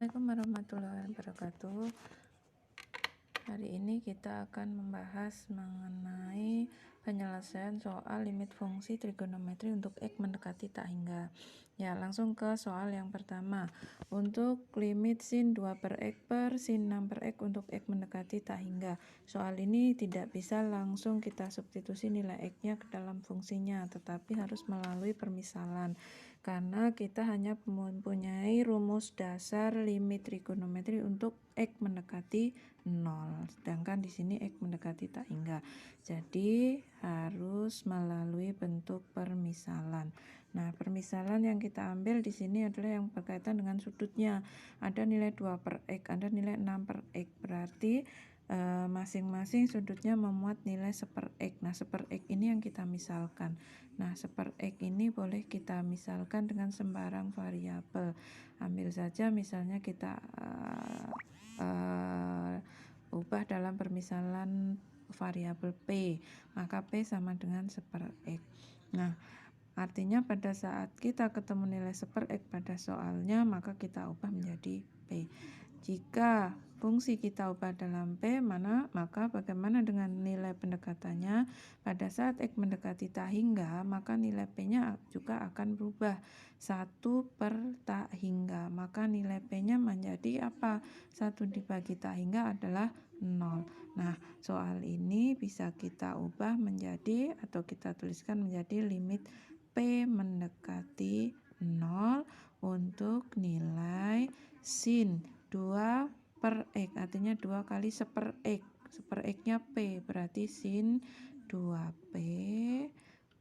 Assalamualaikum warahmatullahi wabarakatuh. Hari ini kita akan membahas mengenai penyelesaian soal limit fungsi trigonometri untuk X mendekati tak hingga. Ya, langsung ke soal yang pertama. Untuk limit sin 2 per X per sin 6 per X untuk X mendekati tak hingga. Soal ini tidak bisa langsung kita substitusi nilai X-nya ke dalam fungsinya, tetapi harus melalui permisalan. Karena kita hanya mempunyai rumus dasar limit trigonometri untuk X mendekati 0, sedangkan di sini X mendekati tak hingga, jadi harus melalui bentuk permisalan. Nah, permisalan yang kita ambil di sini adalah yang berkaitan dengan sudutnya. Ada nilai 2 per X, ada nilai 6 per X, berarti masing-masing sudutnya memuat nilai 1/X. Nah, 1/X ini yang kita misalkan. Nah, 1/X ini boleh kita misalkan dengan sembarang variabel. Ambil saja misalnya kita ubah dalam permisalan variabel P, maka P sama dengan 1/X. Nah, artinya pada saat kita ketemu nilai 1/X pada soalnya, maka kita ubah menjadi P. Jika fungsi kita ubah dalam P, maka bagaimana dengan nilai pendekatannya? Pada saat X mendekati tak hingga, maka nilai P-nya juga akan berubah 1 per tak hingga. Maka nilai P-nya menjadi apa? 1 dibagi tak hingga adalah 0. Nah, soal ini bisa kita ubah menjadi atau kita tuliskan menjadi limit P mendekati 0 untuk nilai sin 2 per X, artinya 2 kali 1/X. 1/X-nya P, berarti sin 2P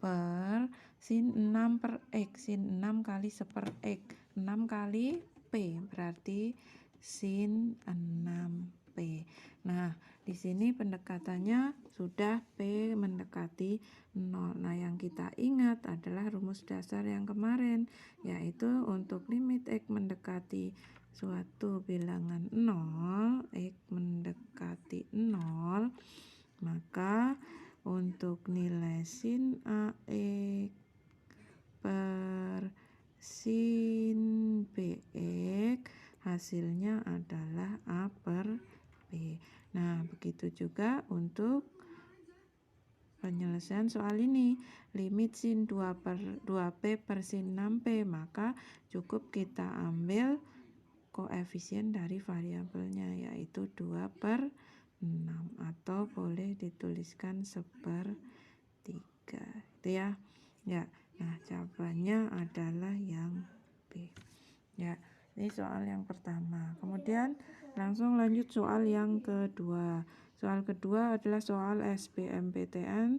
per sin 6 per X. Sin 6 kali 1/X, 6 kali P, berarti sin 6P. Nah, di sini pendekatannya sudah P mendekati 0. Nah, yang kita ingat adalah rumus dasar yang kemarin, yaitu untuk limit X mendekati suatu bilangan 0, X mendekati 0, maka untuk nilai sin AX per sin BX hasilnya adalah A per B. Nah, begitu juga untuk penyelesaian soal ini, limit sin 2P per sin 6P, maka cukup kita ambil koefisien dari variabelnya, yaitu 2 per 6, atau boleh dituliskan 1/3, itu ya. Nah, jawabannya adalah yang B. Ya, ini soal yang pertama. Kemudian langsung lanjut soal yang kedua. Soal kedua adalah soal SBMPTN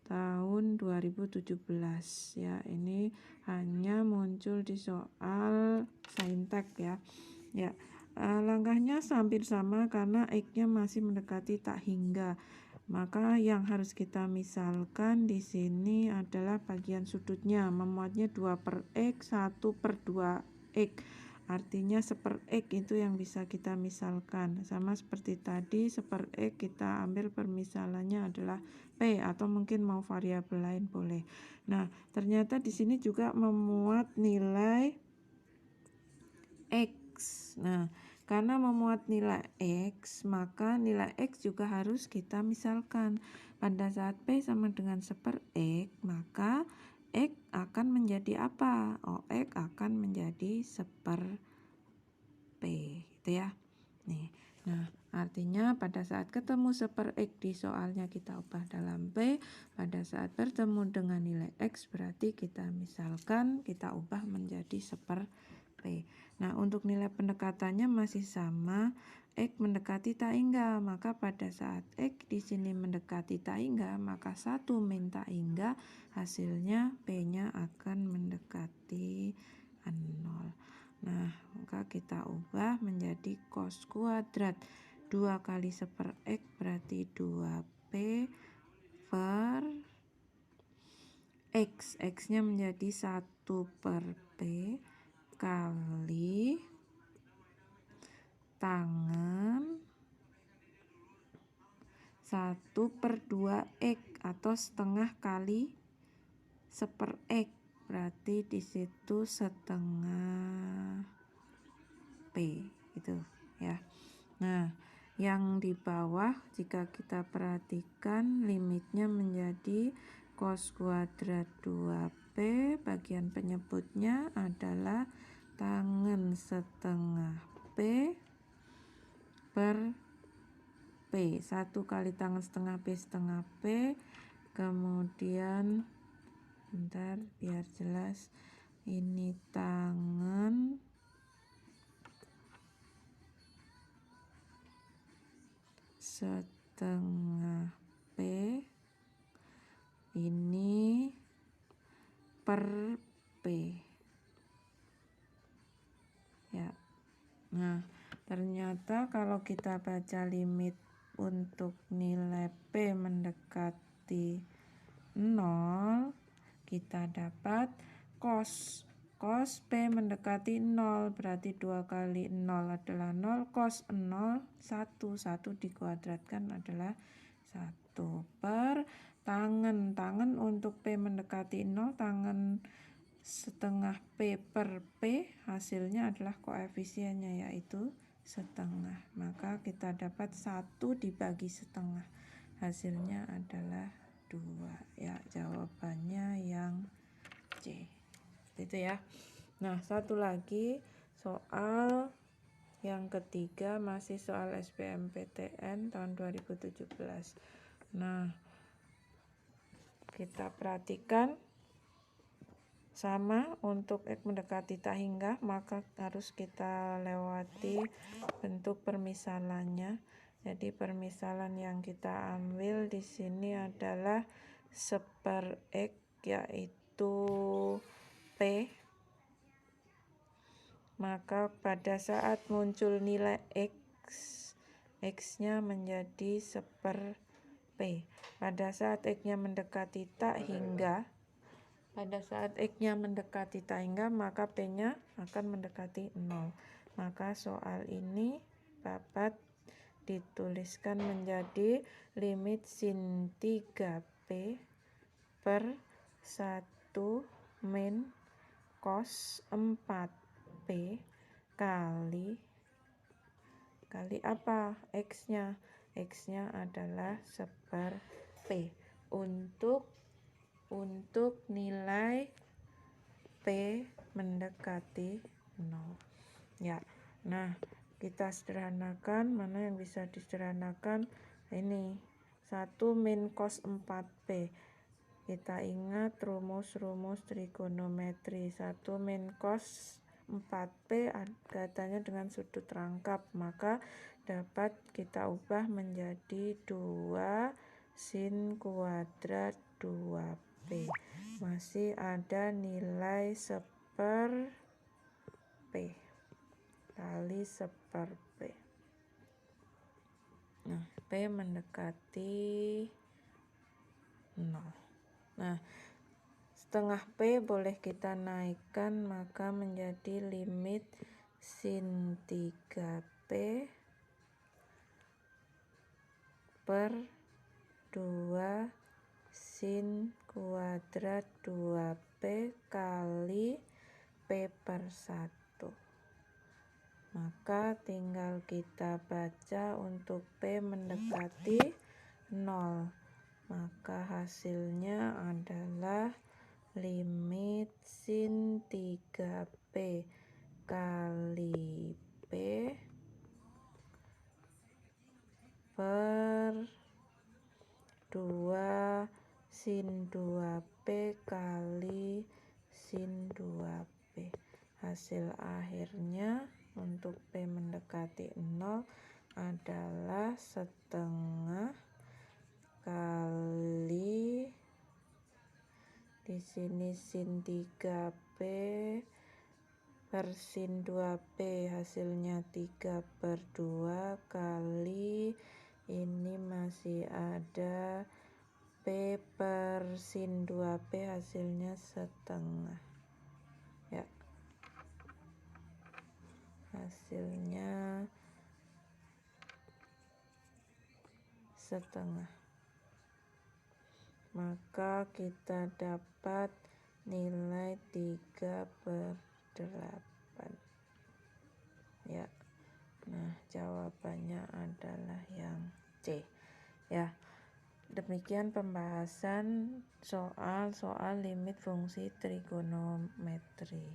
tahun 2017 ya. Ini hanya muncul di soal saintek ya. Langkahnya hampir sama karena X-nya masih mendekati tak hingga. Maka yang harus kita misalkan di sini adalah bagian sudutnya, memuatnya 2 per X, 1 per 2X. Artinya 1/X itu yang bisa kita misalkan. Sama seperti tadi, 1/X kita ambil permisalannya adalah P, atau mungkin mau variabel lain boleh. Nah, ternyata di sini juga memuat nilai X. Nah, karena memuat nilai X, maka nilai X juga harus kita misalkan. Pada saat P sama dengan 1/X, maka X akan menjadi apa? X akan menjadi 1/P, gitu ya. Nah, artinya pada saat ketemu 1/X di soalnya kita ubah dalam P, pada saat bertemu dengan nilai X berarti kita misalkan kita ubah menjadi 1/P. Nah, untuk nilai pendekatannya masih sama, X mendekati tak hingga, maka pada saat X di sini mendekati tak hingga, maka 1 min tak hingga, hasilnya P-nya akan mendekati 0. Nah, maka kita ubah menjadi cos kuadrat 2 kali 1/X berarti 2P per X. X-nya menjadi 1 per P kali tangan 1 per 2X, atau setengah kali 1/X, berarti di situ setengah P itu ya. Nah, yang di bawah jika kita perhatikan limitnya menjadi cos kuadrat 2P, bagian penyebutnya adalah tangen setengah P per P. 1 kali tangen setengah P, kemudian bentar biar jelas, ini tangen setengah P, ini per P ya. Nah, ternyata kalau kita baca limit untuk nilai P mendekati 0, kita dapat cos P mendekati 0, berarti 2 kali 0 adalah 0, cos 0 1 dikuadratkan adalah 1 per tangen untuk P mendekati 0, tangen setengah P per P, hasilnya adalah koefisiennya yaitu setengah, maka kita dapat 1 dibagi setengah, hasilnya adalah 2 ya. Jawabannya yang C itu ya. Nah, satu lagi soal yang ketiga, masih soal SBMPTN tahun 2017. Nah, kita perhatikan sama untuk X mendekati tak hingga, maka harus kita lewati bentuk permisalannya. Jadi permisalan yang kita ambil di sini adalah seper X yaitu P. Maka pada saat muncul nilai X-nya menjadi seper P. Pada saat X-nya mendekati tak hingga, maka P-nya akan mendekati 0. Maka soal ini dapat dituliskan menjadi limit sin 3P per 1 min cos 4P kali apa? X-nya. X-nya adalah seper P untuk nilai P mendekati 0 ya. Nah, kita sederhanakan, mana yang bisa disederhanakan? Ini 1 min cos 4P. Kita ingat rumus-rumus trigonometri. 1 min cos 4P katanya dengan sudut rangkap, maka dapat kita ubah menjadi 2 sin kuadrat 2P. Masih ada nilai seper P kali seper P. Nah, P mendekati 0. Nah, setengah P boleh kita naikkan, maka menjadi limit sin 3P per 2 sin kuadrat 2P kali P per 1. Maka tinggal kita baca untuk P mendekati 0. Maka hasilnya adalah limit sin 3P kali P per 2 sin 2P kali sin 2P. Hasil akhirnya untuk P mendekati 0 adalah setengah kali di sini sin 3P per sin 2P, hasilnya 3 per 2 kali ini masih ada P per sin 2P, hasilnya setengah ya. Hasilnya setengah. Maka kita dapat nilai 3 per 8. ya. Nah, jawabannya adalah yang C. Ya. Demikian pembahasan soal limit fungsi trigonometri.